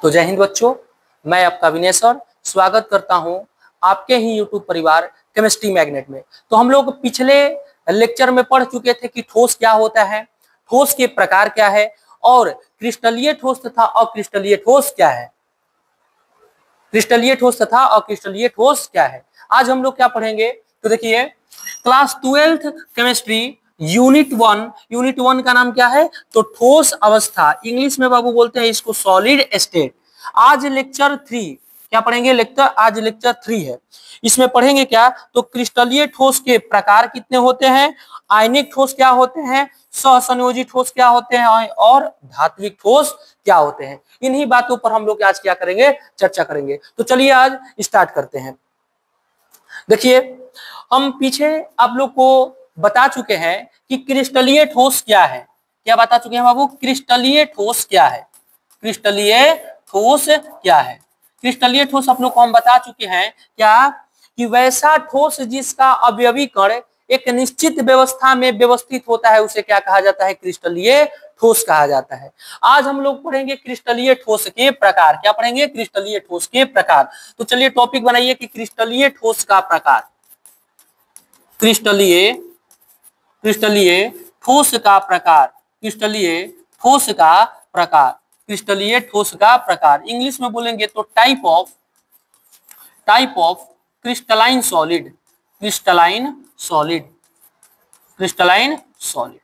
तो जय हिंद बच्चों, मैं आपका विनय सर स्वागत करता हूं आपके ही यूट्यूब परिवार केमिस्ट्री मैग्नेट में। तो हम लोग पिछले लेक्चर में पढ़ चुके थे कि ठोस क्या होता है, ठोस के प्रकार क्या है और क्रिस्टलीय ठोस तथा अक्रिस्टलीय ठोस क्या है। क्रिस्टलीय ठोस तथा अक्रिस्टलीय ठोस क्या है, आज हम लोग क्या पढ़ेंगे। तो देखिए, class 12th chemistry unit one का नाम क्या है, तो ठोस अवस्था। इंग्लिश में बाबू बोलते हैं इसको सॉलिड स्टेट। आज लेक्चर 3 क्या पढ़ेंगे, आज लेक्चर 3 है। इसमें पढ़ेंगे क्या, तो क्रिस्टलीय ठोस के प्रकार कितने होते हैं, आयनिक ठोस क्या होते हैं, सहसंयोजी ठोस क्या होते हैं और धात्विक ठोस क्या होते हैं। इन्हीं बातों पर हम लोग आज क्या करेंगे, चर्चा करेंगे। तो चलिए आज स्टार्ट करते हैं। देखिए, हम पीछे आप लोग को बता चुके हैं कि क्रिस्टलीय ठोस क्या है। क्या बता चुके हैं बाबू, क्रिस्टलीय ठोस क्या है, क्रिस्टलीय ठोस क्या है। क्रिस्टलीय ठोस आप लोग को हम बता चुके हैं क्या, कि वैसा ठोस जिसका अवयवी कण एक निश्चित व्यवस्था में व्यवस्थित होता है उसे क्या कहा जाता है, क्रिस्टलीय ठोस कहा जाता है। आज हम लोग पढ़ेंगे क्रिस्टलीय ठोस के प्रकार। क्या पढ़ेंगे, क्रिस्टलीय ठोस के प्रकार। तो चलिए टॉपिक बनाइए कि क्रिस्टलीय ठोस का प्रकार। क्रिस्टलीय ठोस का प्रकार, क्रिस्टलीय ठोस का प्रकार, क्रिस्टलीय ठोस का प्रकार। इंग्लिश में बोलेंगे तो type of crystalline solid, crystalline solid, crystalline solid.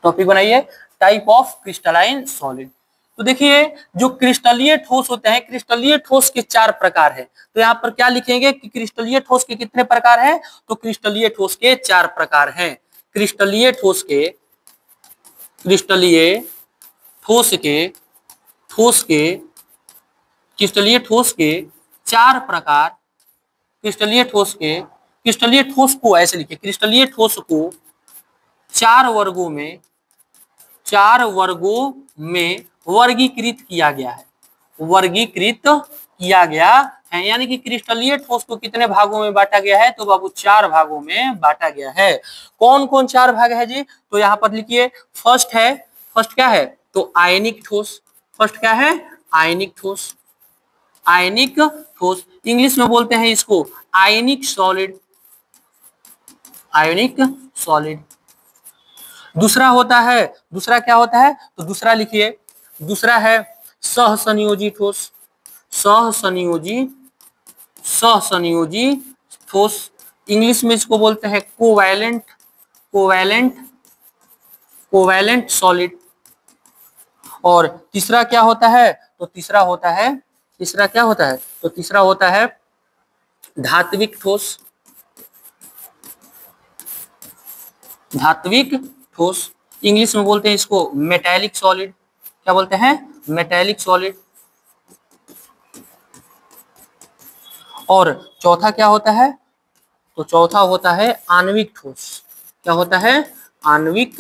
Topic बनाइए टाइप ऑफ क्रिस्टलाइन सॉलिड। तो देखिए, जो क्रिस्टलीय ठोस होते हैं, क्रिस्टलीय ठोस के 4 प्रकार हैं। तो यहाँ पर क्या लिखेंगे कि क्रिस्टलीय ठोस के कितने प्रकार हैं, तो क्रिस्टलीय ठोस के 4 प्रकार हैं। क्रिस्टलीय ठोस के 4 प्रकार। क्रिस्टलीय ठोस को ऐसे लिखे, क्रिस्टलीय ठोस को 4 वर्गों में वर्गीकृत किया गया है, यानी कि क्रिस्टलीय ठोस को कितने भागों में बांटा गया है, तो बाबू 4 भागों में बांटा गया है। कौन कौन 4 भाग है जी, तो यहाँ पर लिखिए। फर्स्ट क्या है, तो आयनिक ठोस। फर्स्ट क्या है, आयनिक ठोस। इंग्लिश में बोलते हैं इसको आयनिक सॉलिड। दूसरा क्या होता है, तो दूसरा लिखिए, दूसरा है सहसंयोजी ठोस। इंग्लिश में इसको बोलते हैं कोवैलेंट सॉलिड। और तीसरा क्या होता है, तो तीसरा होता है धात्विक ठोस। इंग्लिश में बोलते हैं इसको मेटालिक सॉलिड। क्या बोलते हैं, मेटालिक सॉलिड। और चौथा क्या होता है, तो चौथा होता है आणविक ठोस। क्या होता है, आणविक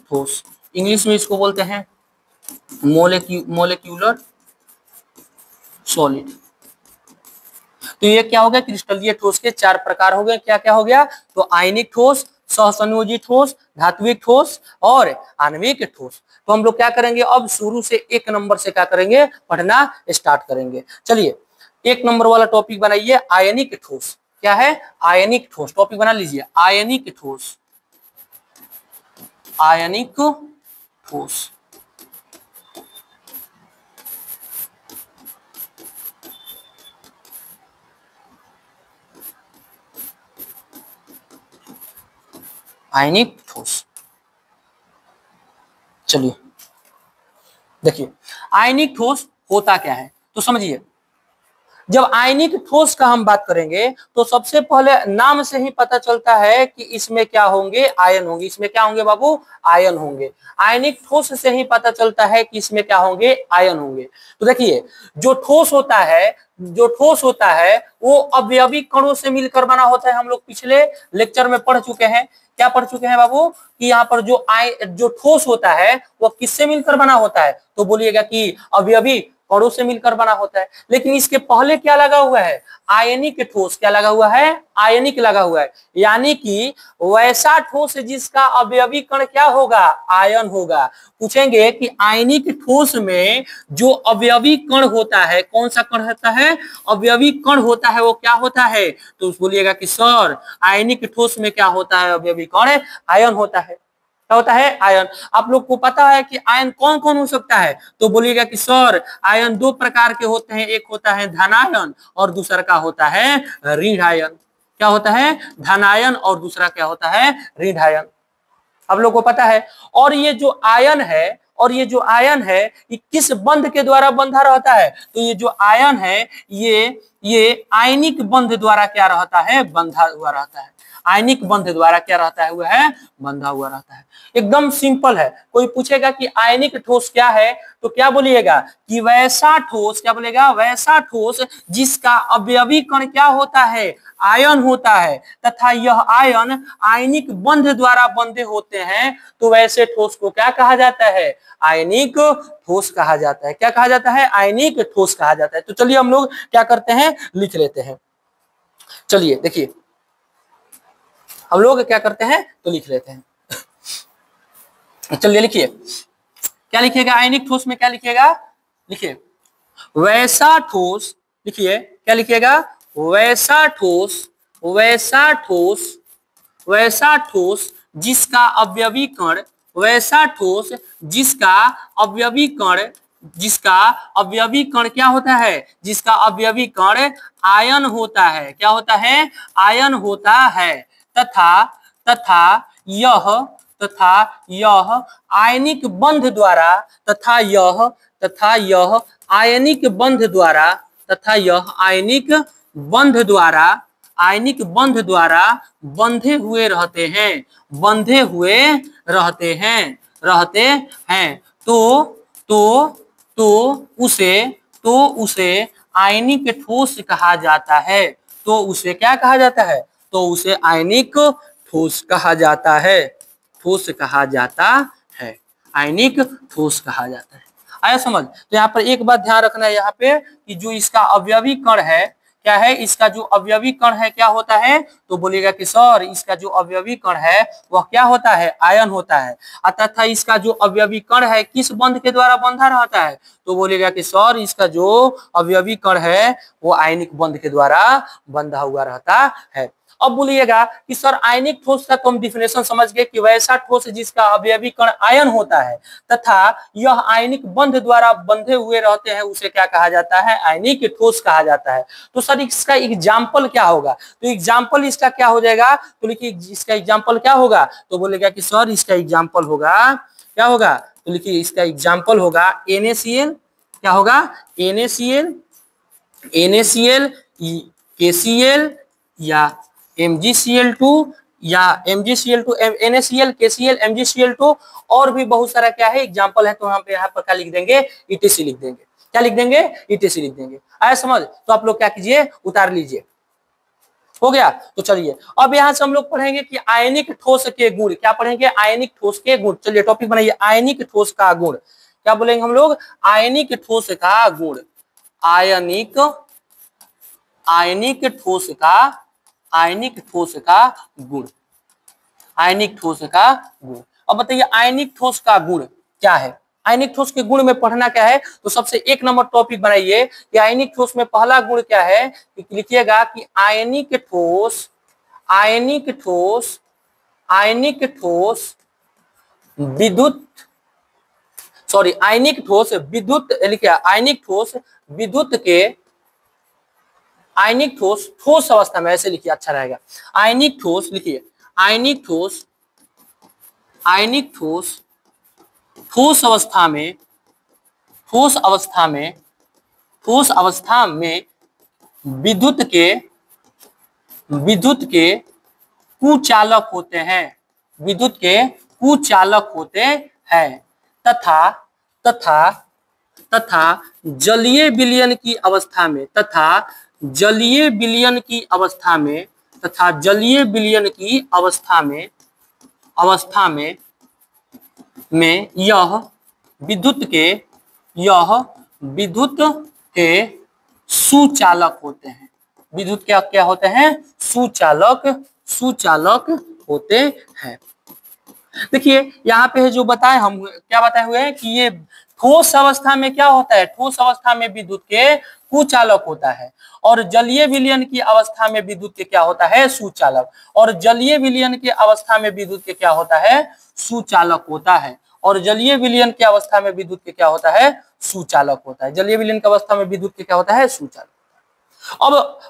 ठोस। इंग्लिश में इसको बोलते हैं मोलेक्यूलर सॉलिड। तो ये क्या हो गया, क्रिस्टलीय ठोस के 4 प्रकार हो गए। क्या क्या हो गया, तो आयनिक ठोस, सहसंयोजी ठोस, धात्विक ठोस और आणविक ठोस। तो हम लोग क्या करेंगे, अब शुरू से 1 नंबर से क्या करेंगे, पढ़ना स्टार्ट करेंगे। चलिए 1 नंबर वाला टॉपिक बनाइए, आयनिक ठोस। क्या है, आयनिक ठोस। टॉपिक बना लीजिए, आयनिक ठोस। आयनिक ठोस। आयनिक ठोस। चलिए देखिए, आयनिक ठोस होता क्या है, तो समझिए। जब आयनिक ठोस का हम बात करेंगे तो सबसे पहले नाम से ही पता चलता है कि इसमें क्या होंगे, आयन होंगे। इसमें क्या होंगे बाबू, आयन होंगे। आयनिक ठोस से ही पता चलता है कि इसमें क्या होंगे, आयन होंगे। तो देखिए, जो ठोस होता है वो अवयवी कणों से मिलकर बना होता है। हम लोग पिछले लेक्चर में पढ़ चुके हैं। क्या पढ़ चुके हैं बाबू, कि यहाँ पर जो ठोस होता है वो किससे मिलकर बना होता है, तो बोलिएगा कि अवयवी कणों से मिलकर बना होता है। लेकिन इसके पहले क्या लगा हुआ है, आयनिक ठोस। क्या लगा हुआ है, आयनिक लगा हुआ है, यानी कि वैसा ठोस जिसका अवयवी कण क्या होगा, आयन होगा। पूछेंगे कि आयनिक ठोस में जो अवयवी कण होता है, कौन सा कण होता है, अवयवी कण होता है, वो क्या होता है, तो बोलिएगा कि सर आयनिक ठोस में क्या होता है, अवयवी कण आयन होता है। क्या होता है, आयन। आप लोग को पता है कि आयन कौन कौन हो सकता है, तो बोलिएगा कि सर आयन दो प्रकार के होते हैं, एक होता है धनायन और दूसरा का होता है ऋण आयन। क्या होता है, धनायन और दूसरा क्या होता है, ऋण आयन। आप लोग को पता है। और ये जो आयन है, और ये जो आयन है, ये किस बंध के द्वारा बंधा रहता है, तो ये जो आयन है ये आयनिक बंध द्वारा क्या रहता है, बंधा हुआ रहता है। आयनिक बंध द्वारा क्या रहता है, वह है बंधा हुआ रहता है। एकदम सिंपल है। कोई पूछेगा कि आयनिक ठोस क्या है, तो क्या बोलिएगा कि वैसा ठोस, क्या बोलेगा, वैसा ठोस जिसका अवयवी कण क्या होता है, आयन होता है, तथा यह आयन आयनिक बंध द्वारा बंधे होते हैं, तो वैसे ठोस को क्या कहा जाता है, आयनिक ठोस कहा जाता है। क्या कहा जाता है, आयनिक ठोस कहा जाता है। तो चलिए हम लोग क्या करते हैं, लिख लेते हैं। चलिए देखिए हम लोग क्या करते हैं, तो लिख लेते हैं। चलिए लिखिए, क्या लिखिएगा, आयनिक ठोस में क्या लिखिएगा, लिखिए वैसा ठोस, लिखिए क्या लिखिएगा, वैसा ठोस, वैसा ठोस, वैसा ठोस जिसका अवयवी कण, वैसा ठोस जिसका अवयवी कण, जिसका अवयवी कण क्या होता है, जिसका अवयवी कण आयन होता है। क्या होता है, आयन होता है। तथा तथा यह तथा यह आयनिक बंध द्वारा, तथा यह आयनिक बंध द्वारा, तथा यह आयनिक बंध द्वारा, आयनिक बंध द्वारा बंधे हुए रहते हैं, बंधे हुए रहते हैं, रहते हैं। तो उसे आयनिक ठोस कहा जाता है। तो उसे क्या कहा जाता है, तो उसे आयनिक ठोस कहा जाता है, ठोस कहा जाता है, आयनिक ठोस कहा जाता है। आया समझ। तो यहाँ पर एक बात ध्यान रखना है यहाँ पे कि जो इसका अवयवी कण है, क्या है, इसका जो अवयवी कण है क्या होता है, तो बोलिएगा कि सर इसका जो अवयवी कण है वह क्या होता है, आयन होता है। तथा इसका जो अवयवी कण है किस बंध के द्वारा बंधा रहता है, तो बोलेगा कि सर इसका जो अवयवी कण है वो आयनिक बंध के द्वारा बंधा हुआ रहता है। अब बोलिएगा कि सर आयनिक ठोस का तो हम डिफिनेशन समझ गए कि वैसा ठोस जिसका अवयवी कण आयन होता है तथा यह आयनिक बंध द्वारा बंधे हुए रहते हैं, उसे क्या कहा जाता है, आयनिक ठोस कहा जाता है। तो सर इसका एग्जाम्पल क्या होगा, तो एग्जाम्पल इसका क्या हो जाएगा, तो लिखिए इसका एग्जाम्पल क्या होगा, तो बोलेगा कि सर इसका एग्जाम्पल होगा, क्या होगा, तो लिखिए इसका एग्जाम्पल होगा NaCl। क्या होगा, NaCl, NaCl, KCl या MgCl2 या MgCl2, NaCl, KCl, MgCl2 और भी बहुत सारा क्या है एग्जाम्पल है। तो हम यहाँ पर क्या लिख देंगे, ETC लिख देंगे। क्या लिख देंगे, ETC लिख देंगे। आया समझ। तो आप लोग क्या कीजिए, उतार लीजिए। हो गया। तो चलिए अब यहाँ से हम लोग पढ़ेंगे कि आयनिक ठोस के गुण। क्या पढ़ेंगे, आयनिक ठोस के गुण। चलिए टॉपिक बनाइए, आयनिक ठोस का गुण। क्या बोलेंगे हम लोग, आयनिक ठोस का गुण। आयनिक ठोस का, आयनिक ठोस का गुण, आयनिक ठोस का गुण। अब बताइए आयनिक ठोस का गुण क्या है। आयनिक ठोस के गुण में पढ़ना क्या है, तो सबसे एक नंबर टॉपिक बनाइए कि आयनिक ठोस में पहला गुण क्या है। लिखिएगा कि आयनिक ठोस, आयनिक ठोस, आयनिक ठोस विद्युत, सॉरी आयनिक ठोस विद्युत, लिखिए आयनिक ठोस विद्युत के, आयनिक ठोस ठोस अवस्था में, ऐसे लिखिए अच्छा रहेगा। आयनिक ठोस, लिखिए आयनिक ठोस, आयनिक ठोस ठोस अवस्था में, ठोस अवस्था में, ठोस अवस्था में विद्युत के, विद्युत के कुचालक होते हैं, विद्युत के कुचालक होते हैं। तथा तथा तथा जलीय विलयन की अवस्था में, तथा जलीय विलयन की अवस्था में, तथा जलीय विलयन की अवस्था में, अवस्था में यह विद्युत के, यह विद्युत के सुचालक होते हैं। विद्युत क्या क्या होते हैं? सुचालक होते हैं। देखिए यहाँ पे जो बताए हम क्या बताए हुए हैं कि ये ठोस अवस्था में क्या होता है? ठोस अवस्था में विद्युत के कुचालक होता है, और जलीय विलयन की अवस्था में विद्युत के क्या होता है? सुचालक। और जलीय विलयन की अवस्था में विद्युत के क्या होता है? सुचालक होता है। और जलीय विलयन की अवस्था में विद्युत के क्या होता है? सुचालक होता है। जलीय विलयन की अवस्था में विद्युत के क्या होता है? सुचालक।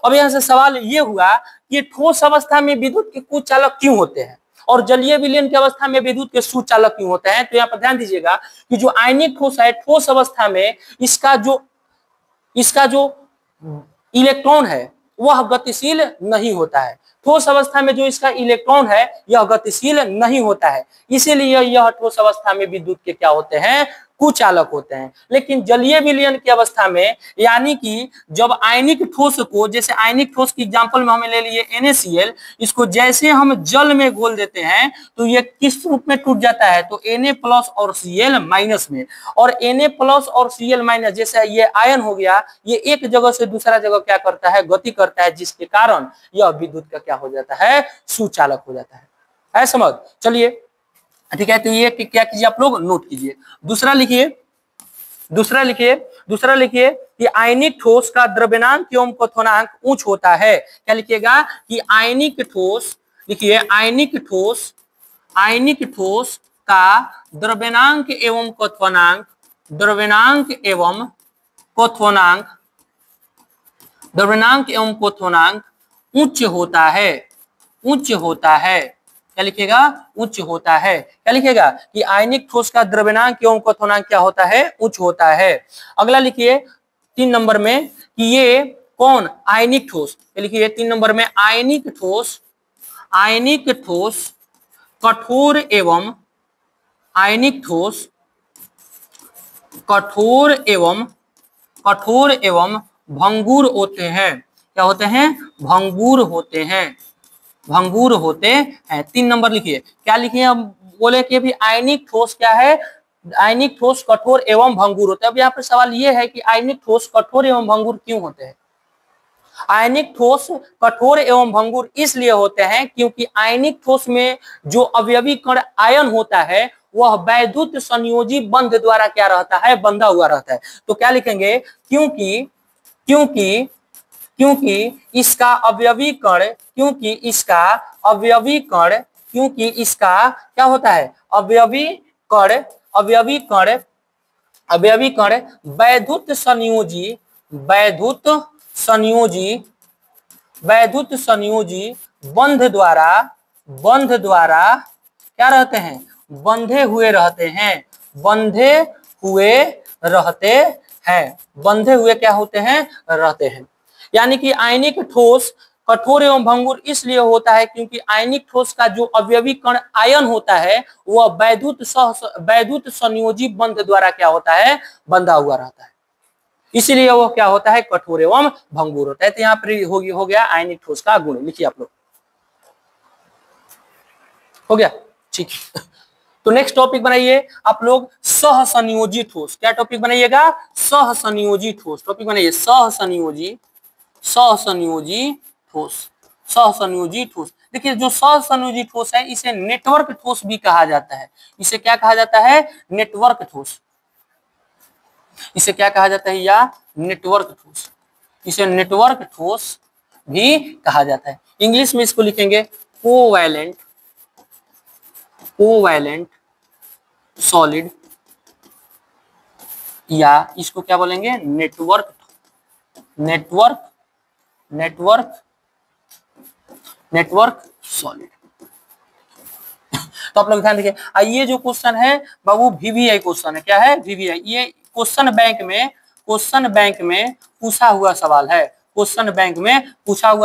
अब यहाँ से सवाल ये हुआ कि ठोस अवस्था में विद्युत के कुचालक क्यों होते हैं और जलीय विलयन की अवस्था में विद्युत के सुचालक क्यों होते हैं? तो यहाँ पर ध्यान दीजिएगा कि जो आयनिक ठोस है, ठोस अवस्था में इसका जो इलेक्ट्रॉन है वह गतिशील नहीं होता है। ठोस अवस्था में जो इसका इलेक्ट्रॉन है यह गतिशील नहीं होता है, इसीलिए यह ठोस अवस्था में विद्युत के क्या होते हैं? कुचालक होते हैं। लेकिन जलीय विलयन की अवस्था में, यानी कि जब आयनिक ठोस को, जैसे आयनिक ठोस की एग्जांपल में हमें ले लिए NaCl, इसको जैसे हम जल में घोल देते हैं तो ये किस रूप में टूट जाता है? तो Na+ और Cl- में। और Na+ और Cl- जैसे ये आयन हो गया, ये एक जगह से दूसरा जगह क्या करता है? गति करता है, जिसके कारण यह विद्युत का क्या हो जाता है? सुचालक हो जाता है समझ? चलिए ठीक है, तो ये क्या कीजिए आप लोग नोट कीजिए। दूसरा लिखिए कि आयनिक ठोस का द्रव्यमानांक एवं क्वथनांक उच्च होता है। क्या लिखिएगा? कि आयनिक ठोस, लिखिए आयनिक ठोस का द्रव्यमानांक एवं क्वथनांक उच्च होता है। क्या लिखिएगा? उच्च होता है। क्या लिखिएगा? कि आयनिक ठोस का द्रव्यमानांक एवं क्वथनांक क्या होता है? उच्च होता है। अगला लिखिए 3 नंबर में कि ये कौन? आयनिक ठोस। लिखिए 3 नंबर में आयनिक ठोस कठोर एवं भंगुर होते हैं। क्या होते हैं? भंगुर होते हैं। 3 नंबर लिखिए। क्या लिखिए? हम बोले कि भी आयनिक ठोस क्या है? आयनिक ठोस कठोर एवं भंगुर होते हैं। अब यहाँ पर सवाल ये है कि आयनिक ठोस कठोर एवं भंगुर क्यों होते हैं? आयनिक ठोस कठोर एवं भंगुर इसलिए होते हैं क्योंकि आयनिक ठोस में जो अवयवी कण आयन होता है वह वैद्युत संयोजी बंध द्वारा क्या रहता है? बंधा हुआ रहता है। तो क्या लिखेंगे? क्योंकि इसका क्या होता है? अवयवी कण वैद्युत संयोजी बंध द्वारा क्या रहते हैं? बंधे हुए क्या होते हैं? रहते हैं। यानी कि आयनिक ठोस कठोर एवं भंगुर इसलिए होता है क्योंकि आयनिक ठोस का जो अवयवी कण आयन होता है वह वैद्युत संयोजी बंध द्वारा क्या होता है? बंधा हुआ रहता है, इसीलिए वो क्या होता है? कठोर एवं भंगुर होता है। तो यहाँ पर हो गया आयनिक ठोस का गुण। लिखिए आप लोग, हो गया? ठीक। तो नेक्स्ट टॉपिक बनाइए आप लोग सहसंयोजी ठोस। क्या टॉपिक बनाइएगा? सहसंयोजी ठोस। टॉपिक बनाइए सहसंयोजी ठोस। देखिए जो सहसंयोजी ठोस है इसे नेटवर्क ठोस भी कहा जाता है। इसे क्या कहा जाता है? नेटवर्क ठोस। इसे क्या कहा जाता है? या नेटवर्क ठोस। इसे नेटवर्क ठोस भी कहा जाता है। इंग्लिश में इसको लिखेंगे कोवैलेंट सॉलिड, या इसको क्या बोलेंगे? Network solid. तो आप लोग ध्यान देखिए, ये जो क्वेश्चन है बाबू VVI क्वेश्चन है। क्या है? VVI। ये क्वेश्चन बैंक में पूछा हुआ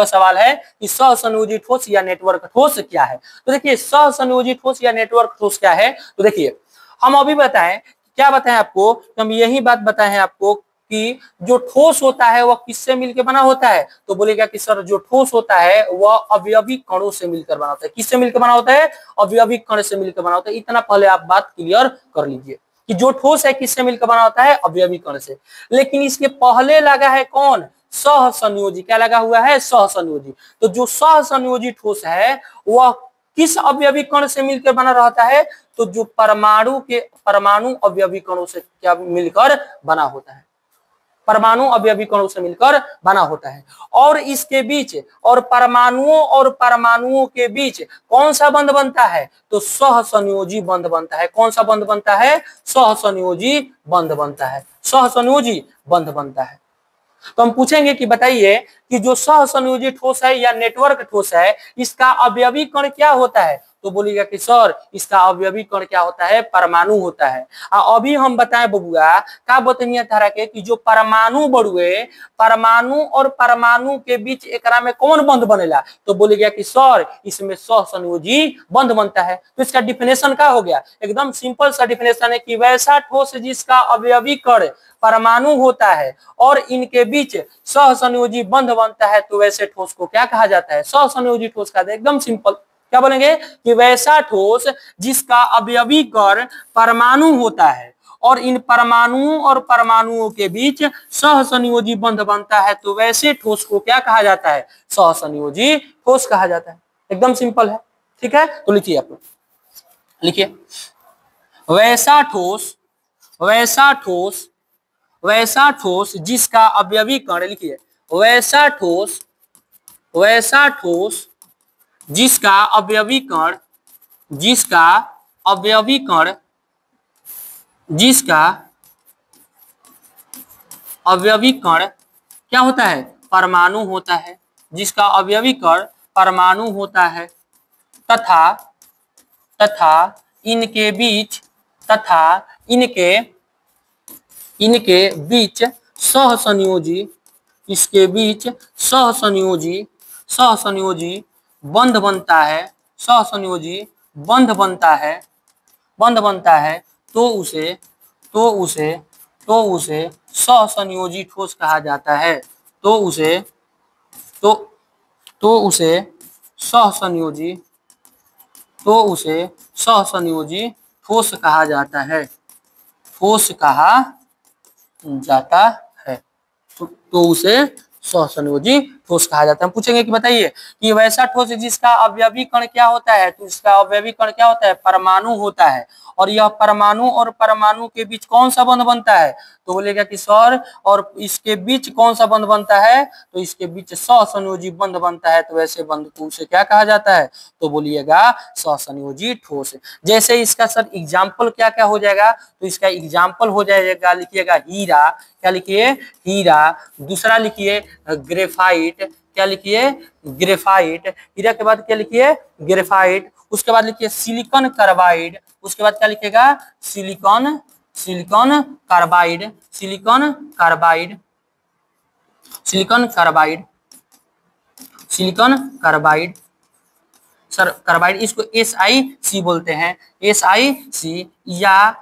सवाल है कि सहसंयोजी ठोस या नेटवर्क ठोस क्या है। तो देखिए सहसंयोजी ठोस या नेटवर्क ठोस क्या है, तो देखिए हम अभी बताएं, क्या बताएं आपको? हम यही बात बताए हैं आपको कि जो ठोस होता है वह किससे मिलकर बना होता है? तो बोलेगा कि सर जो ठोस होता है वह अवयवी कणों से मिलकर बना होता है। किससे मिलकर बना होता है? अवयवी कण से मिलकर बना होता है। इतना पहले आप बात क्लियर कर लीजिए कि जो ठोस है किससे मिलकर बना होता है, अवयवी कण से। लेकिन इसके पहले लगा है कौन, सहसंयोजी। क्या लगा हुआ है, सहसंयोजी। तो जो सहसंयोजी ठोस है वह किस अवयवी कण से मिलकर बना रहता है, तो जो परमाणु अवयवी कणों से क्या मिलकर बना होता है, परमाणु अवयवी कणों से मिलकर बना होता है। और इसके बीच और परमाणुओं के बीच कौन सा बंध बनता है, तो सहसंयोजी बंध बनता है। कौन सा बंध बनता है, सहसंयोजी बंध बनता है, सहसंयोजी बंध बनता है। तो हम पूछेंगे कि बताइए कि जो सहसंयोजी ठोस है या नेटवर्क ठोस है, इसका अवयवी कण क्या होता है, तो बोलिएगा कि सर इसका अवयवी कण क्या होता है, परमाणु होता है। अभी हम बताएं बबुआ का बतनिया धारा के कि जो परमाणु बड़ुए, परमाणु और परमाणु के बीच एकरा में कौन बंध बनेला, तो बोलिएगा कि सर इसमें सहसंयोजी बंध बनता है। तो इसका डिफिनेशन क्या हो गया, एकदम सिंपल सा डिफिनेशन है कि वैसा ठोस जिसका अवयवी कण परमाणु होता है और इनके बीच सहसंयोजी बंध बनता है, तो वैसे ठोस को क्या कहा जाता है, सहसंयोजी ठोस कहते हैं। एकदम सिंपल, क्या बोलेंगे कि वैसा ठोस जिसका अवयवी कण परमाणु होता है और इन परमाणुओं और परमाणुओं के बीच सहसंयोजी बंध बनता है, तो वैसे ठोस को क्या कहा जाता है, सहसंयोजी ठोस कहा जाता है। एकदम सिंपल है, ठीक है। तो लिखिए, आप लिखिए, वैसा ठोस जिसका अवयवी कण, लिखिए वैसा ठोस जिसका अवयवी कण क्या होता है, परमाणु होता है, जिसका अवयवी कण परमाणु होता है तथा इनके बीच सहसंयोजी बंध बनता है, तो उसे सहसंयोजी ठोस कहा जाता है। तो उसे सहसंयोजी ठोस कहा जाता है, तो उसे सहसंयोजी ठोस कहा जाता है। हम पूछेंगे कि बताइए कि वैसा ठोस जिसका अवयवी कण क्या होता है, तो इसका अवयवी कण क्या होता है, परमाणु होता है। और यह परमाणु और परमाणु के बीच कौन सा बंध बनता है, तो बोलेगा कि सर और इसके बीच कौन सा बंध बनता है, तो इसके बीच सहसंयोजी बंध बनता है, तो वैसे बंध को उसे क्या कहा जाता है, तो बोलिएगा सहसंयोजी ठोस। जैसे इसका सर एग्जाम्पल क्या क्या हो जाएगा, तो इसका एग्जाम्पल हो जाएगा, लिखिएगा हीरा, क्या लिखिए, हीरा। दूसरा लिखिए ग्रेफाइट, क्या लिखिए, ग्रेफाइट। हीरा के बाद क्या लिखिए, ग्रेफाइट। उसके बाद लिखिए सिलिकॉन कार्बाइड। उसके बाद क्या लिखिएगा, silicon carbide, silicon carbide. Sir carbide इसको SiC बोलते हैं, SiC या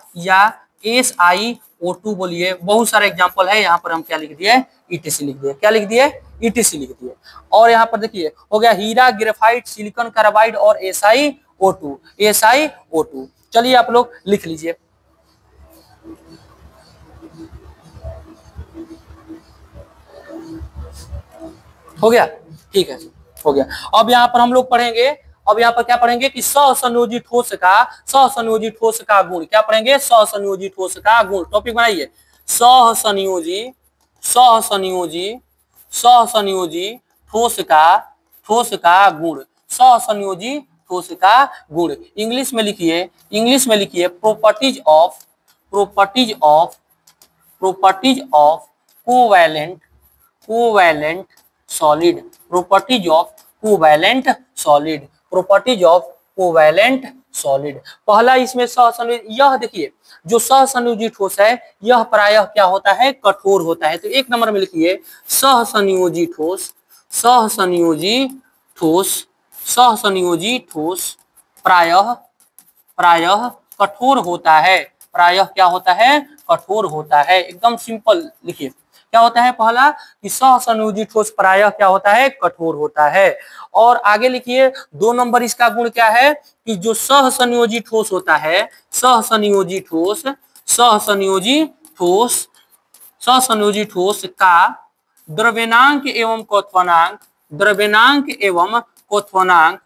SiO2 बोलिए। बहुत सारे एग्जांपल है, यहाँ पर हम क्या लिख दिए, ETC लिख दिए। क्या लिख दिए, ETC लिख दिए। और यहाँ पर देखिए हो गया हीरा, ग्रेफाइट, सिलिकॉन कार्बाइड और SiO2। चलिए आप लोग लिख लीजिए। हो गया, ठीक है, हो गया। अब यहाँ पर हम लोग पढ़ेंगे, अब यहाँ पर क्या पढ़ेंगे कि सहसंयोजी ठोस का गुण। क्या पढ़ेंगे, सहसंयोजी ठोस का गुण। टॉपिक बनाइए, सहसंयोजी ठोस का गुण, सहसंयोजी ठोस का गुण। इंग्लिश में लिखिए, properties of covalent solid, properties of covalent solid. पहला इसमें सहसंयोजी, यह देखिए जो सहसंयोजी ठोस है यह प्रायः क्या होता है, कठोर होता है। तो एक नंबर में लिखिए सहसंयोजी ठोस प्रायः कठोर होता है, प्रायः क्या होता है, कठोर होता है। एकदम सिंपल लिखिए, क्या होता है, पहला कि सहसंयोजी ठोस प्रायः क्या होता है, कठोर होता है। और आगे लिखिए 2 नंबर इसका गुण क्या है कि जो सहसंयोजी ठोस होता है, सहसंयोजी सहसंयोजी ठोस, सहसंयोजी ठोस का द्रव्यनांक एवं क्वथनांक, द्रव्यनांक एवं क्वथनांक,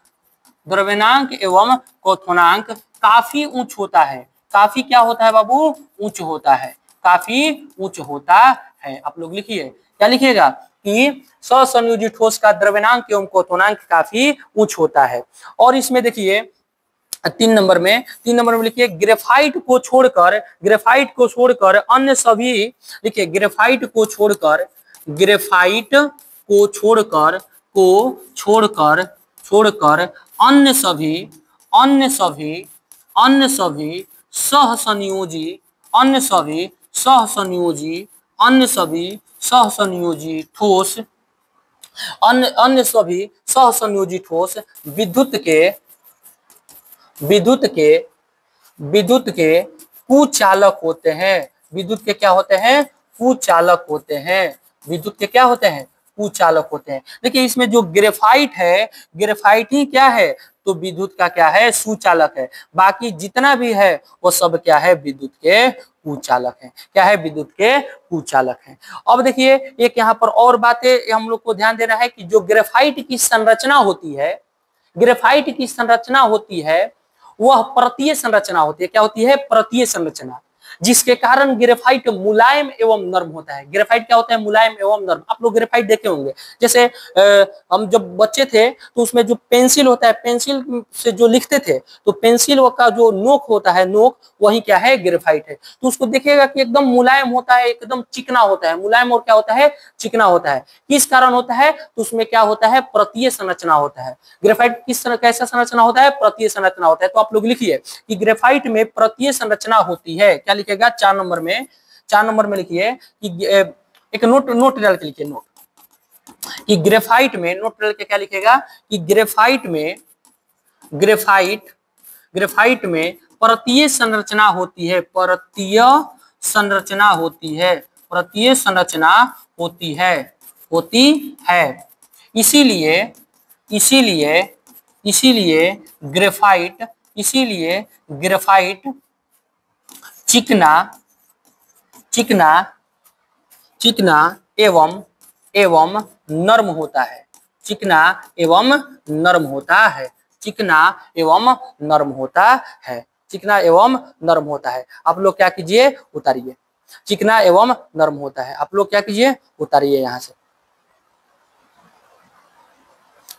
द्रव्यनांक एवं क्वथनांक काफी उच्च होता है। काफी क्या होता है बाबू? उच्च होता है, काफी उच्च होता है। आप लोग लिखिए, क्या लिखिएगा कि सहसंयोजी ठोस का द्रव्यनांक एवं क्वथनांक काफी उच्च होता है। और इसमें देखिए 3 नंबर में लिखिए ग्रेफाइट को छोड़कर, ग्रेफाइट को छोड़कर अन्य सभी, लिखिए ग्रेफाइट को छोड़कर, ग्रेफाइट को छोड़कर, छोड़कर अन्य सभी, अन्य सभी, अन्य सभी सहसंयोजी, अन्य सभी सहसंयोजी, अन्य सभी सहसंयोजी ठोस, अन्य सभी सहसंयोजी ठोस विद्युत के, विद्युत के, विद्युत के कुचालक होते हैं। विद्युत के क्या होते हैं? कुचालक होते हैं। विद्युत के क्या होते हैं? कुचालक होते हैं। देखिए इसमें जो ग्रेफाइट है, ग्रेफाइट ही क्या है? तो विद्युत का क्या है? सुचालक है। बाकी जितना भी है वो सब क्या है? विद्युत के कुचालक है। क्या है? विद्युत के कुचालक है। अब देखिए एक यहाँ पर और बातें हम लोग को ध्यान देना है कि जो ग्रेफाइट की संरचना होती है, ग्रेफाइट की संरचना होती है वह परतीय संरचना होती है। क्या होती है? परतीय संरचना, जिसके कारण ग्रेफाइट मुलायम एवं नर्म होता है। ग्रेफाइट क्या होता है? मुलायम एवं नर्म। आप लोग ग्रेफाइट देखे होंगे, जैसे हम जब बच्चे थे तो उसमें जो पेंसिल होता है, पेंसिल से जो लिखते थे तो पेंसिल का जो नोक होता है, नोक वही क्या है? ग्रेफाइट है। तो उसको देखिएगा कि एकदम मुलायम होता है, एकदम चिकना होता है। मुलायम और क्या होता है? चिकना होता है। किस कारण होता है? तो उसमें क्या होता है? परतीय संरचना होता है। ग्रेफाइट किस तरह, कैसा संरचना होता है? परतीय संरचना होता है। तो आप लोग लिखिए कि ग्रेफाइट में परतीय संरचना होती है। क्या लिखेगा? 4 नंबर में, 4 नंबर में लिखिए कि एक नोट डाल के लिखिए, नोट कि ग्रेफाइट में, नोट डाल के क्या लिखेगा कि ग्रेफाइट में, ग्रेफाइट में परतीय संरचना होती है। परतीय संरचना होती है, परतीय संरचना होती है, होती है। इसीलिए, इसीलिए, इसीलिए ग्रेफाइट, इसीलिए ग्रेफाइट चिकना, चिकना, चिकना एवं नर्म होता है। चिकना एवं नर्म होता है। चिकना एवं नर्म होता है। चिकना एवं नर्म होता है। आप लोग क्या कीजिए? उतारिए। चिकना एवं नर्म होता है। आप लोग क्या कीजिए? उतारिए। यहां से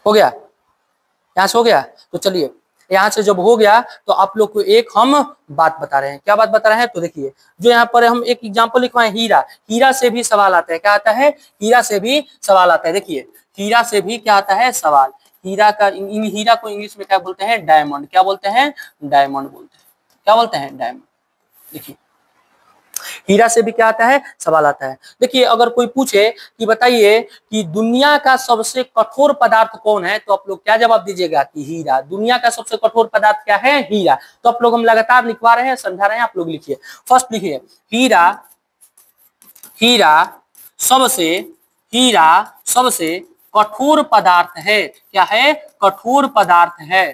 हो गया, यहां से हो गया। तो चलिए यहाँ से जब हो गया तो आप लोग को एक हम बात बता रहे हैं। क्या बात बता रहे हैं? तो देखिए जो यहाँ पर हम एक एग्जांपल लिखवाए, हीरा, हीरा से भी सवाल आता है। क्या आता है? हीरा से भी सवाल आता है। देखिए हीरा से भी क्या आता है? सवाल। हीरा का, हीरा को इंग्लिश में क्या बोलते हैं? डायमंड। क्या बोलते हैं? डायमंड बोलते हैं। क्या बोलते हैं? डायमंड। देखिए हीरा से भी क्या आता है? सवाल आता है। देखिए अगर कोई पूछे कि बताइए कि दुनिया का सबसे कठोर पदार्थ कौन है, तो आप लोग क्या जवाब दीजिएगा? कि हीरा। दुनिया का सबसे कठोर पदार्थ क्या है? हीरा। तो आप लोग, हम लगातार लिखवा रहे हैं, समझा रहे हैं, आप लोग लिखिए। फर्स्ट लिखिए हीरा, हीरा सबसे, हीरा सबसे कठोर पदार्थ है। क्या है? कठोर पदार्थ है।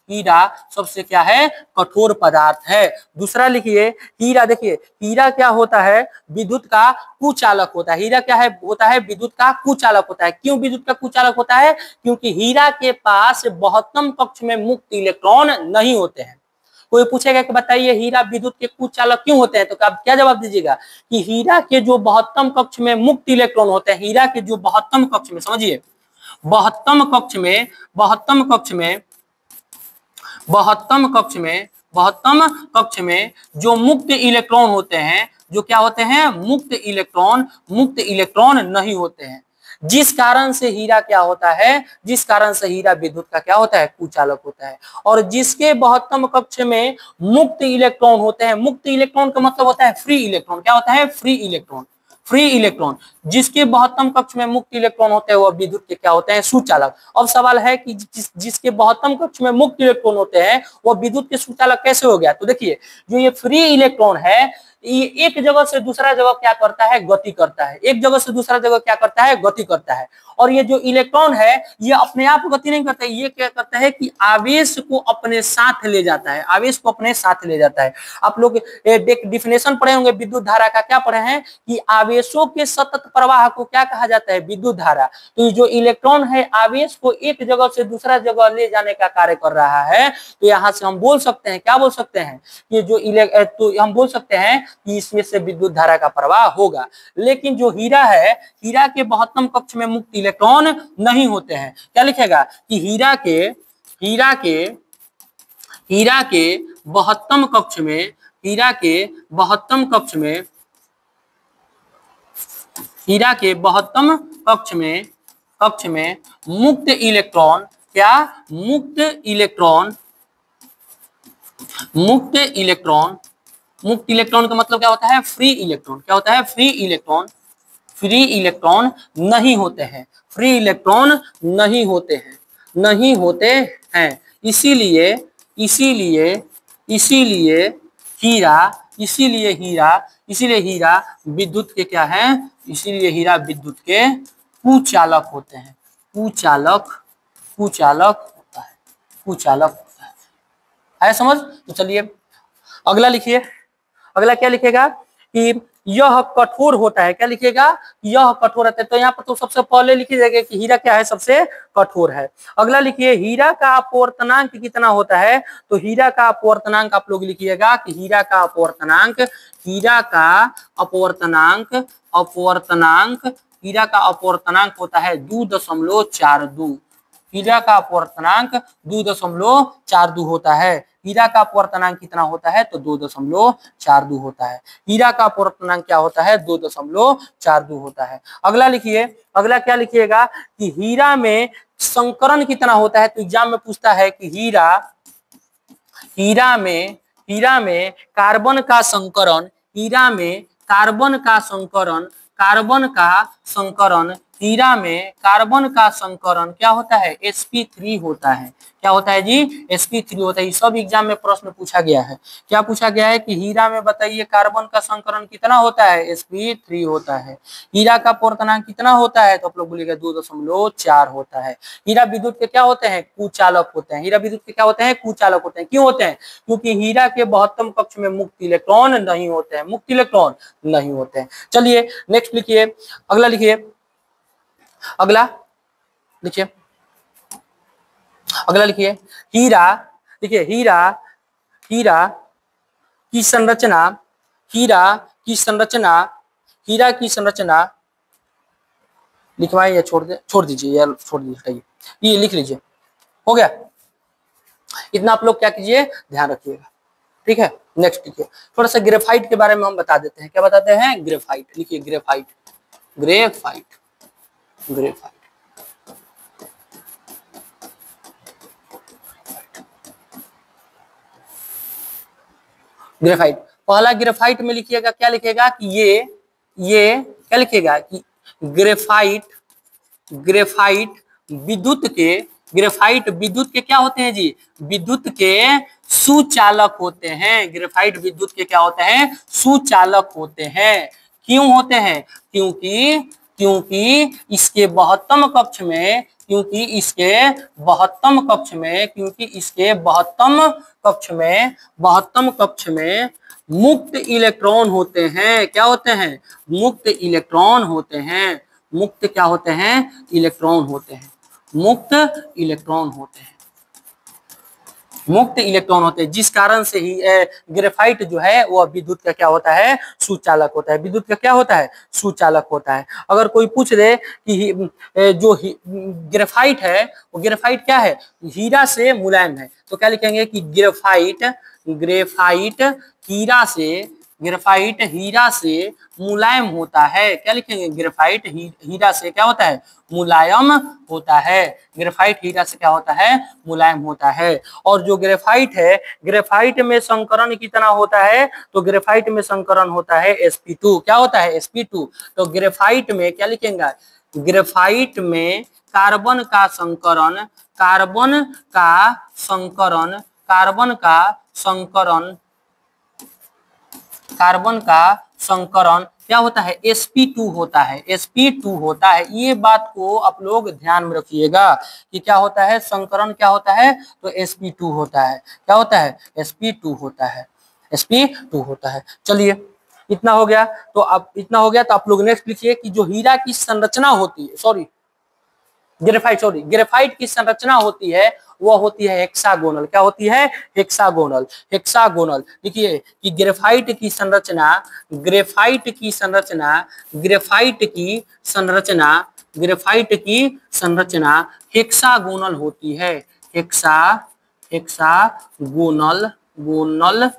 हीरा सबसे क्या है? कठोर पदार्थ है। दूसरा लिखिए हीरा, देखिए हीरा क्या होता है? विद्युत का कुचालक होता है। हीरा क्या है? होता है विद्युत का कुचालक होता है। क्यों विद्युत का कुचालक होता है? क्योंकि हीरा के पास बहुत्तम कक्ष में मुक्त इलेक्ट्रॉन नहीं होते हैं। कोई पूछेगा कि बताइए हीरा विद्युत के कुचालक क्यों होते हैं, तो आप क्या जवाब दीजिएगा? कि हीरा के जो बहुत्तम कक्ष में मुक्त इलेक्ट्रॉन होते हैं, हीरा के जो बहुत्तम कक्ष में, समझिए बहुत्तम कक्ष में, बहुत्तम कक्ष में, बहुत्तम कक्ष में, बहुत्तम कक्ष में जो मुक्त इलेक्ट्रॉन होते हैं, जो क्या होते हैं? मुक्त इलेक्ट्रॉन, मुक्त इलेक्ट्रॉन नहीं होते हैं। जिस कारण से हीरा क्या होता है? जिस कारण से हीरा विद्युत का क्या होता है? कुचालक होता है। और जिसके बहुत्तम कक्ष में मुक्त इलेक्ट्रॉन होते हैं, मुक्त इलेक्ट्रॉन का मतलब होता है फ्री इलेक्ट्रॉन। क्या होता है? Free electron. फ्री इलेक्ट्रॉन, जिसके बहुत्तम कक्ष में मुक्त इलेक्ट्रॉन होते हैं वह विद्युत के क्या होते हैं? सुचालक। अब सवाल है कि जिसके बहुत्तम कक्ष में मुक्त इलेक्ट्रॉन होते हैं वह विद्युत के सुचालक कैसे हो गया? तो देखिए जो ये फ्री इलेक्ट्रॉन है, ये एक जगह से दूसरा जगह क्या करता है? गति करता है। एक जगह से दूसरा जगह क्या करता है? गति करता है। और ये जो इलेक्ट्रॉन है ये अपने आप गति नहीं करता है, ये क्या करता है कि आवेश को अपने साथ ले जाता है, आवेश को अपने साथ ले जाता है। आप लोग डिफिनेशन पढ़े होंगे विद्युत धारा का, क्या पढ़े हैं कि आवेशों के सतत प्रवाह को क्या कहा जाता है, विद्युत धारा। तो जो इलेक्ट्रॉन है आवेश को एक जगह से दूसरा जगह ले जाने का कार्य कर रहा है। तो यहाँ से हम बोल सकते हैं, क्या बोल सकते हैं, कि जो तो हम बोल सकते हैं कि इसमें से विद्युत धारा का प्रवाह होगा। लेकिन जो हीरा है, हीरा के बहुत्तम कक्ष में मुक्त इलेक्ट्रॉन नहीं होते हैं। क्या लिखेगा कि हीरा के बहुत्तम कक्ष में, हीरा के बहुत्तम कक्ष में, हीरा के बहुत्तम कक्ष में मुक्त इलेक्ट्रॉन, क्या मुक्त इलेक्ट्रॉन मुक्त इलेक्ट्रॉन का मतलब क्या होता है, फ्री इलेक्ट्रॉन। क्या होता है, फ्री इलेक्ट्रॉन। फ्री इलेक्ट्रॉन नहीं होते हैं, फ्री इलेक्ट्रॉन नहीं होते हैं। इसीलिए हीरा विद्युत के क्या है, इसीलिए हीरा विद्युत के कुचालक होते हैं। कुचालक होता है, कुचालक होता है समझ। तो चलिए अगला लिखिए। अगला क्या लिखेगा कि यह कठोर होता है। क्या लिखेगा, यह कठोर होता है। तो यहाँ पर तो सबसे पहले लिखी जाएगा कि हीरा क्या है, सबसे कठोर है। अगला लिखिए, हीरा का अपवर्तनांक कितना होता है। तो हीरा का अपवर्तनांक आप लोग लिखिएगा कि हीरा का अपवर्तनांक होता है 2.42। हीरा का अपवर्तनांक 2.42 होता है। हीरा का अपवर्तनांक कितना होता है, तो 2.42 होता है। हीरा का अपवर्तनांक क्या होता है, 2.42 होता है। अगला लिखिए, अगला क्या लिखिएगा कि हीरा में संकरण कितना होता है। तो एग्जाम में पूछता है कि हीरा में कार्बन का संकरण, हीरा में कार्बन का संकरण, हीरा में कार्बन का संकरण क्या होता है, sp3 होता है। क्या होता है जी, sp3 होता है। सब एग्जाम में प्रश्न पूछा गया है। क्या पूछा गया है कि हीरा में बताइए कार्बन का संकरण कितना होता है, sp3 होता है। हीरा का अपवर्तनांक कितना होता है, तो आप लोग बोलिएगा 2.4 होता है। हीरा विद्युत के क्या होते हैं, कुचालक होते हैं। हीरा विद्युत के क्या होते हैं, कुचालक होते हैं। क्यों होते हैं, क्योंकि हीरा के बहुत्तम कक्ष में मुक्त इलेक्ट्रॉन नहीं होते हैं, चलिए नेक्स्ट लिखिए। अगला लिखिए, अगला लिखिए हीरा। देखिए हीरा की संरचना लिखवाएं या छोड़ दीजिए हटाइए, ये लिख लीजिए। हो गया, इतना आप लोग क्या कीजिए, ध्यान रखिएगा, ठीक है। नेक्स्ट लिखिए, थोड़ा सा ग्रेफाइट के बारे में हम बता देते हैं। क्या बताते हैं, ग्रेफाइट। लिखिए ग्रेफाइट। पहला ग्रेफाइट में लिखिएगा, क्या लिखिएगा कि ये क्या लिखिएगा कि ग्रेफाइट विद्युत के क्या होते हैं जी, विद्युत के सुचालक होते हैं। ग्रेफाइट विद्युत के क्या होते हैं, सुचालक होते हैं। क्यों होते हैं, क्योंकि इसके बहुत्तम कक्ष में मुक्त इलेक्ट्रॉन होते हैं। क्या होते हैं, मुक्त इलेक्ट्रॉन होते हैं। मुक्त क्या होते हैं, इलेक्ट्रॉन होते हैं। मुक्त इलेक्ट्रॉन होते हैं, जिस कारण से ही ग्रेफाइट जो है वह विद्युत का क्या होता है, सुचालक होता है। विद्युत का क्या होता है, सुचालक होता है। अगर कोई पूछ दे कि जो ग्रेफाइट है वो ग्रेफाइट क्या है, हीरा से मुलायम है, तो क्या लिखेंगे कि ग्रेफाइट हीरा से मुलायम होता है। क्या लिखेंगे, ग्रेफाइट हीरा से क्या होता है, मुलायम होता है। ग्रेफाइट हीरा से क्या होता है, मुलायम होता है। और जो ग्रेफाइट है, ग्रेफाइट में संकरण कितना होता है, तो ग्रेफाइट में संकरण होता है sp2। क्या होता है, sp2। तो ग्रेफाइट में क्या लिखेंगे, ग्रेफाइट में कार्बन का संकरण क्या होता है, sp2 होता है, sp2 होता है। ये बात को आप लोग ध्यान में रखिएगा कि क्या होता है, संकरण क्या होता है, तो sp2 होता है। क्या होता है, sp2 होता है, sp2 होता है। चलिए इतना हो गया, तो अब इतना हो गया तो आप लोग नेक्स्ट लिखिए कि जो हीरा की संरचना होती है, ग्रेफाइट की संरचना होती है वह होती है हेक्सागोनल। क्या होती है, हेक्सागोनल। हेक्सागोनल लिखिए कि ग्रेफाइट की संरचना, ग्रेफाइट की संरचना, ग्रेफाइट की संरचना, ग्रेफाइट की संरचना हेक्सागोनल होती है। हेक्सागोनल, गोनल,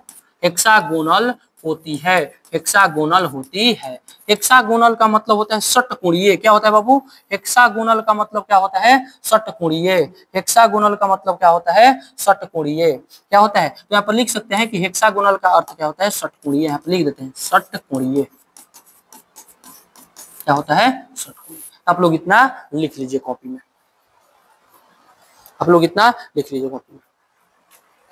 हेक्सागोनल होती है, हेक्सागोनल होती है। हेक्सागोनल का मतलब होता है षटकोणीय। क्या होता है बाबू, हेक्सागोनल का मतलब क्या होता है, षटकोणीय। हेक्सागोनल का मतलब क्या होता है, षटकोणीय। क्या होता है, तो यहाँ पर लिख सकते हैं कि हेक्सागोनल का अर्थ क्या होता है, षटकोणीय। यहाँ पर लिख देते हैं षटकोणीय। क्या होता है, षटकोणीय। आप लोग इतना लिख लीजिए कॉपी में, आप लोग इतना लिख लीजिए कॉपी में।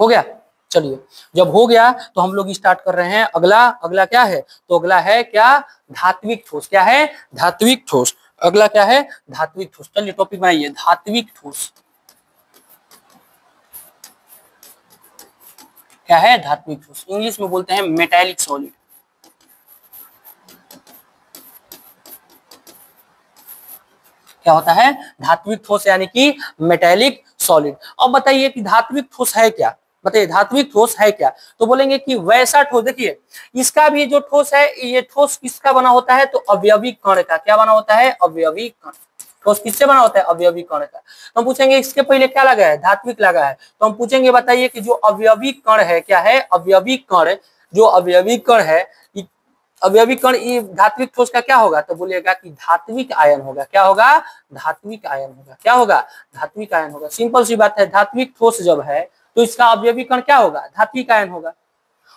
हो गया। चलिए जब हो गया तो हम लोग स्टार्ट कर रहे हैं अगला। अगला क्या है, तो अगला है क्या, धात्विक ठोस। क्या है, धात्विक ठोस। अगला क्या है, धात्विक ठोस। चलिए टॉपिक बनाइए, धात्विक ठोस। क्या है, धात्विक ठोस। इंग्लिश में बोलते हैं मेटालिक सॉलिड। क्या होता है, धात्विक ठोस यानी कि मेटालिक सॉलिड। अब बताइए कि धात्विक ठोस है क्या, बताइए धात्विक ठोस है क्या। तो बोलेंगे कि वैसा ठोस, देखिए इसका भी जो ठोस है, ये ठोस किसका बना होता है, तो अवयवी कण का। क्या बना होता है, अवयवी कण। ठोस किससे बना होता है, अवयवी कण का। तो हम पूछेंगे इसके पहले क्या लगा है, धात्विक लगा है। तो हम पूछेंगे बताइए कि जो अवयवी कण है, क्या है, अवयवी कण, जो अवयवी कण है, अवयवी कण ये धात्विक ठोस का क्या होगा, तो बोलिएगा कि धात्विक आयन होगा। क्या होगा, धात्विक आयन होगा। क्या होगा, धात्विक आयन होगा। सिंपल सी बात है, धात्विक ठोस जब है तो इसका अवयवी कण क्या होगा, धात्विक आयन होगा।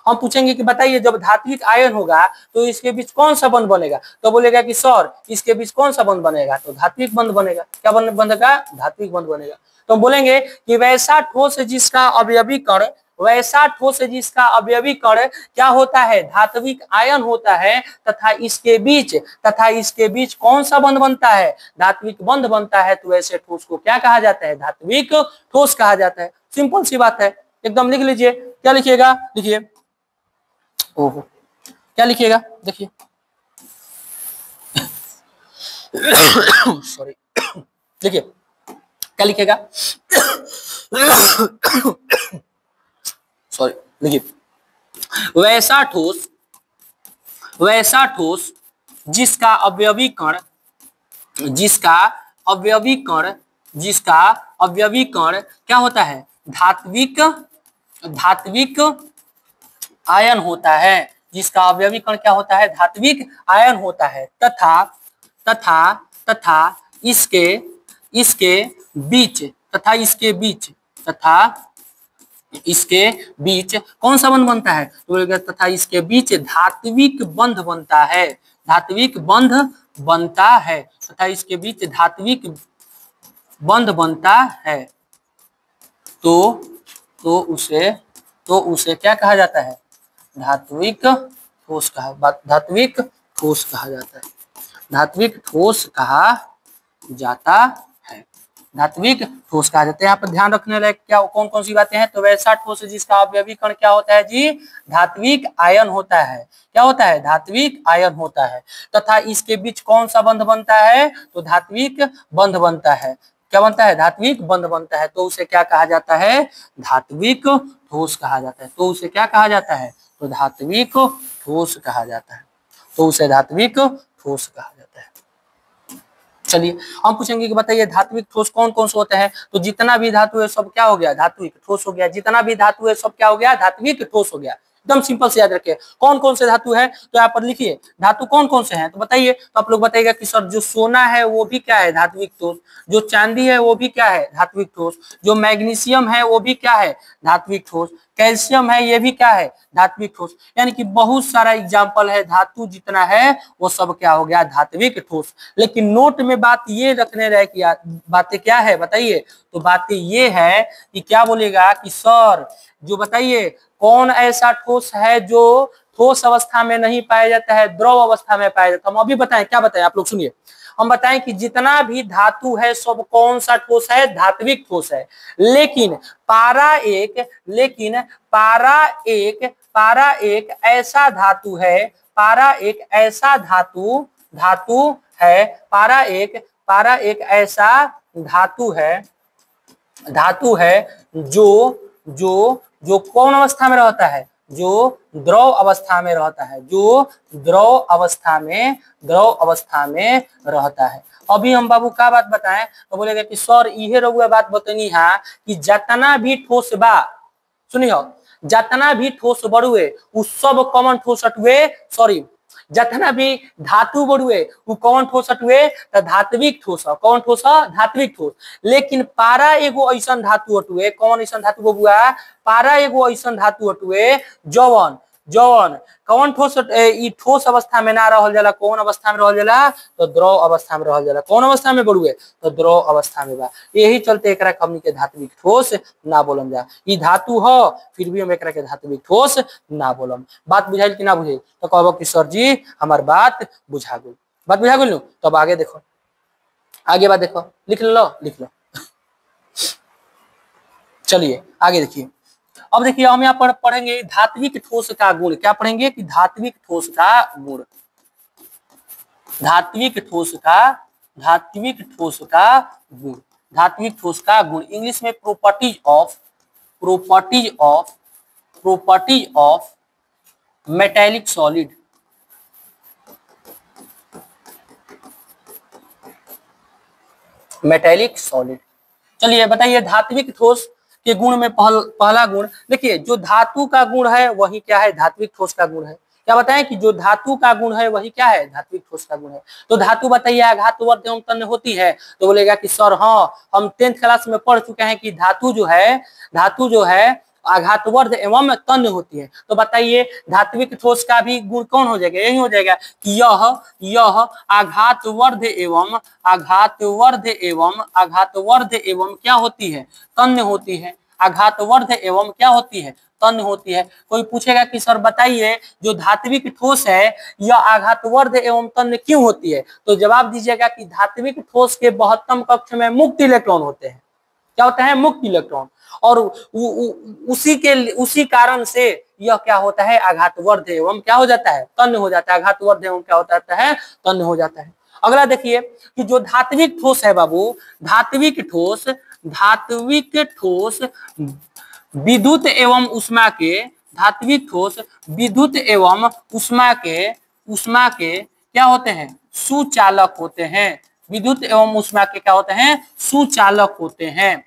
हम पूछेंगे कि बताइए जब धात्विक आयन होगा तो इसके बीच कौन सा बंध बनेगा, तो बोलेगा कि सर इसके बीच कौन सा बंध बनेगा, तो धात्विक बंध बनेगा। क्या बंध बनेगा, धात्विक बंध बनेगा। तो हम बोलेंगे कि वैसा ठोस जिसका अवयवी कण, वैसा ठोस जिसका अवयवी कण क्या होता है, धात्विक आयन होता है, तथा इसके बीच कौन सा बंध बनता है, धात्विक बंध बनता है। तो ऐसे ठोस को क्या कहा जाता है, धात्विक ठोस कहा जाता है। सिंपल सी बात है, एकदम लिख लीजिए। क्या लिखिएगा, लिखिए, ओहो क्या लिखिएगा, देखिए सॉरी, देखिए क्या लिखिएगा, सॉरी, देखिए वैसा ठोस, वैसा ठोस जिसका अवयवी कण, जिसका अवयवी कण, जिसका अवयवी कण क्या होता है, धात्विक, धात्विक आयन होता है, जिसका अवयवी कण क्या होता है, धात्विक आयन होता है, तथा तथा तथा इसके इसके बीच, तथा इसके बीच, तथा इसके बीच कौन सा बंध बनता है, तो तथा इसके बीच धात्विक बंध बनता है, धात्विक बंध बनता है, तथा इसके बीच धात्विक बंध बनता है। तो उसे क्या कहा जाता है, धात्विक ठोस कहा, धात्विक ठोस कहा जाता है, धात्विक ठोस कहा जाता है, धात्विक ठोस कहा जाता है। यहाँ पर ध्यान रखने लायक क्या कौन कौन सी बातें हैं, तो वैसा ठोस जिसका अवयवी कण क्या होता है जी, धात्विक आयन होता है। क्या होता है, धात्विक आयन होता है, तथा इसके बीच कौन सा बंध बनता है, तो धात्विक बंध बनता है। क्या बनता है, धात्विक बंध बनता है। तो उसे क्या कहा जाता है, धात्विक ठोस कहा जाता है। तो उसे क्या कहा जाता है, तो धात्विक ठोस कहा जाता है। तो उसे धात्विक ठोस कहा जाता है। चलिए हम पूछेंगे कि बताइए धात्विक ठोस कौन कौन से होते हैं, तो जितना भी धातु है सब क्या हो गया, धात्विक ठोस हो गया। जितना भी धातु है सब क्या हो गया, धात्विक ठोस हो गया। एकदम सिंपल से याद रखिए। कौन कौन से धातु है, तो यहाँ पर लिखिए धातु कौन कौन से हैं, तो बताइए। तो आप लोग बताइएगा कि सर जो सोना है वो भी क्या है, धात्विक ठोस। जो चांदी है वो भी क्या है, धात्विक ठोस। जो मैग्नीशियम है वो भी क्या है, धात्विक ठोस। कैल्शियम है ये भी क्या है, धात्विक ठोस। यानी कि बहुत सारा एग्जाम्पल है, धातु जितना है वो सब क्या हो गया, धात्विक ठोस। लेकिन नोट में बात ये रखने रहे कि बातें क्या है बताइए, तो बातें ये है कि क्या बोलेगा कि सर जो बताइए कौन ऐसा ठोस है जो ठोस अवस्था में नहीं पाया जाता है, द्रव अवस्था में पाया जाता है। हम अभी बताएं, क्या बताएं आप लोग सुनिए। हम बताएं कि जितना भी धातु है सब कौन सा ठोस है, धात्विक ठोस है। लेकिन पारा एक ऐसा धातु है, पारा एक ऐसा धातु है, पारा एक ऐसा धातु है जो कौन अवस्था में रहता है, जो द्रव अवस्था में रहता है, जो द्रव अवस्था में रहता है। अभी हम बाबू का बात बताएं तो बोलेगा कि सर इहे रहुआ बात बतनी है कि जितना भी ठोस बा, सुनियो, जितना भी ठोस बड़ुए उ सब कॉमन ठोस हटुए, सॉरी, जितना भी धातु बड़ुए वो कौन ठोस हटुए, तो धात्विक ठोस। कौन ठोस? धात्विक ठोस। लेकिन पारा एगो ऐसा धातु हटुए, कौन ऐसा धातु बबुआ? पारा एगो ऐसा धातु हटुए जवन कौन ठोस, ई ठोस अवस्था में ना रहल जाला, कौन अवस्था में रहल जाला? तो द्रव अवस्था में रहल जाला। कौन अवस्था में बड़ुए? तो द्रव अवस्था में बा। यही चलते एकरा हमनी के धात्विक ठोस ना बोलम जा। ई धातु ह फिर भी हम एकरा के धात्विक ठोस ना बोलम। बात बुझाइल कि ना बुझाइल? तो कहबो कि सर जी हमार बात बुझा गेल। बात बुझा गेल नु? तब आगे देखो, आगे बात देखो, लिख लो। चलिए आगे देखिए। अब देखिए हम यहाँ पर पढ़ेंगे धात्विक ठोस का गुण। क्या पढ़ेंगे? कि धात्विक ठोस का गुण, धात्विक ठोस का गुण इंग्लिश में प्रॉपर्टीज ऑफ मेटेलिक सॉलिड। चलिए बताइए धात्विक ठोस के गुण में पहला गुण देखिए, जो धातु का गुण है वही क्या है? धात्विक ठोस का गुण है। क्या बताएं कि जो धातु का गुण है वही क्या है? धात्विक ठोस का गुण है। तो धातु बताइए आघातवर्ध एवं तन्य होती है, तो बोलेगा कि सर हाँ, हम 10th क्लास में पढ़ चुके हैं कि धातु जो है आघातवर्ध एवं तन्य होती है। तो बताइए धात्विक ठोस का भी गुण कौन हो जाएगा? यही हो जाएगा कि यह आघातवर्ध एवं क्या होती है? तन्य होती है। आघातवर्ध एवं क्या होती है? तन्य होती है। कोई पूछेगा कि सर बताइए जो धात्विक ठोस है यह आघातवर्ध एवं तन्य क्यों होती है? तो जवाब दीजिएगा कि धात्विक ठोस के बहुत्तम कक्ष में मुक्त इलेक्ट्रॉन होते हैं। क्या होता है? मुक्त इलेक्ट्रॉन। और उसी कारण से यह क्या होता है? आघातवर्ध एवं क्या हो जाता है? तन्य हो जाता है। आघातवर्ध एवं क्या होता है? तन्य हो जाता है। अगला देखिए कि जो धात्विक ठोस है बाबू, धात्विक ठोस विद्युत एवं उष्मा के, धात्विक ठोस विद्युत एवं उष्मा के क्या होते हैं? सुचालक होते हैं। विद्युत एवं उष्मा के क्या होते हैं? सुचालक होते हैं।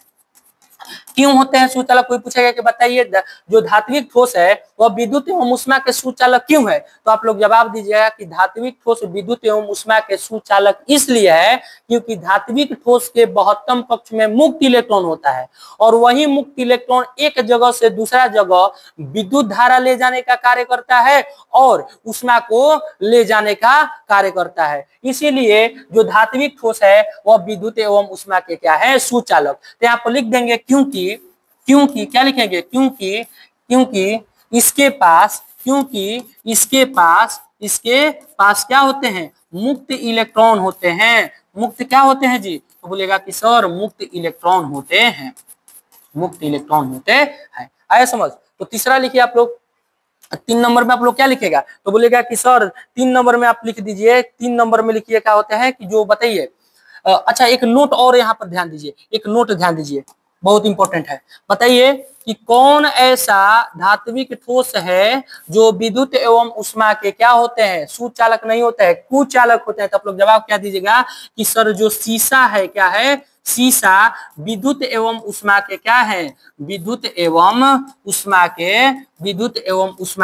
क्यों होते हैं सुचालक? कोई पूछेगा कि बताइए जो धात्विक ठोस है वह विद्युत एवं उष्मा के सुचालक क्यों है? तो आप लोग जवाब दीजिएगा कि धात्विक ठोस विद्युत एवं उष्मा के सुचालक इसलिए है क्योंकि धात्विक ठोस के बहुत्तम कक्ष में मुक्त इलेक्ट्रॉन होता है और वही मुक्त इलेक्ट्रॉन एक जगह से दूसरा जगह विद्युत धारा ले जाने का कार्य करता है और उष्मा को ले जाने का कार्य करता है। इसीलिए जो धात्विक ठोस है वह विद्युत एवं उष्मा के क्या है? सुचालक। तो यहाँ पर लिख देंगे क्योंकि क्या लिखेंगे? क्योंकि इसके पास क्या होते हैं? मुक्त इलेक्ट्रॉन होते हैं। मुक्त क्या होते हैं जी? तो बोलेगा कि सर मुक्त इलेक्ट्रॉन होते हैं। आया समझ? तो तीसरा लिखिए आप लोग। 3 नंबर में आप लोग क्या लिखेगा? तो बोलेगा कि सर 3 नंबर में आप लिख दीजिए। 3 नंबर में लिखिए क्या होता है कि जो बताइए। अच्छा एक नोट और यहाँ पर ध्यान दीजिए, एक नोट ध्यान दीजिए, बहुत इंपॉर्टेंट है। बताइए कि कौन ऐसा धात्विक ठोस है जो विद्युत एवं उष्मा के क्या होते हैं? सुचालक नहीं होते हैं, कुचालक होते हैं। तो आप लोग जवाब क्या दीजिएगा कि सर जो शीशा है क्या है? शीशा विद्युत एवं उष्मा के क्या है? विद्युत एवं उष्मा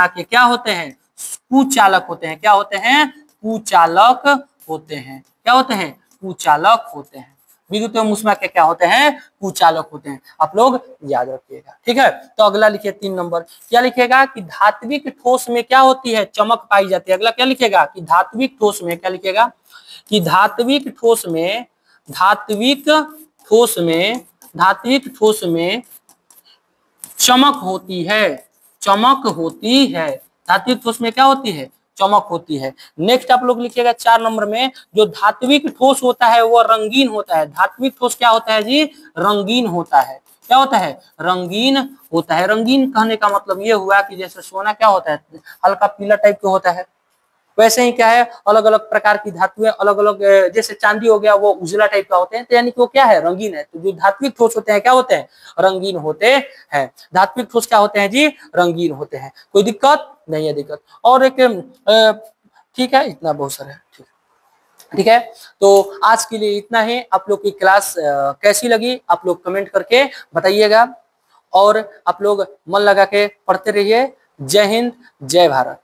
के क्या होते हैं? कुचालक होते हैं। क्या होते हैं? कुचालक होते हैं। क्या होते हैं? कुचालक होते हैं। विद्युत एवं उष्मा के क्या होते हैं? कुचालक होते हैं। आप लोग याद रखिएगा, ठीक है। तो अगला लिखिए 3 नंबर। क्या लिखेगा कि धात्विक ठोस में क्या होती है? चमक पाई जाती है। अगला क्या लिखेगा कि धात्विक ठोस में क्या लिखेगा कि धात्विक ठोस में चमक होती है। धात्विक ठोस में क्या होती है, चमक होती है। नेक्स्ट आप लोग लिखिएगा 4 नंबर में, जो धात्विक ठोस होता है वो रंगीन होता है। धात्विक ठोस क्या होता है जी, रंगीन होता है। क्या होता है, रंगीन होता है। रंगीन कहने का मतलब ये हुआ कि जैसे सोना क्या होता है, हल्का पीला टाइप का होता है, वैसे ही क्या है, अलग अलग प्रकार की धातुएं अलग अलग, जैसे चांदी हो गया वो उजला टाइप का होते हैं, तो यानी कि वो क्या है, रंगीन है। तो जो धात्विक ठोस होते हैं क्या होते हैं, रंगीन होते हैं। धात्विक ठोस क्या होते हैं जी, रंगीन होते हैं। कोई दिक्कत नहीं है, दिक्कत। और एक ठीक है, इतना बहुत सारा है, ठीक है। तो आज के लिए इतना ही। आप लोग की क्लास कैसी लगी आप लोग कमेंट करके बताइएगा, और आप लोग मन लगा के पढ़ते रहिए। जय हिंद, जय भारत।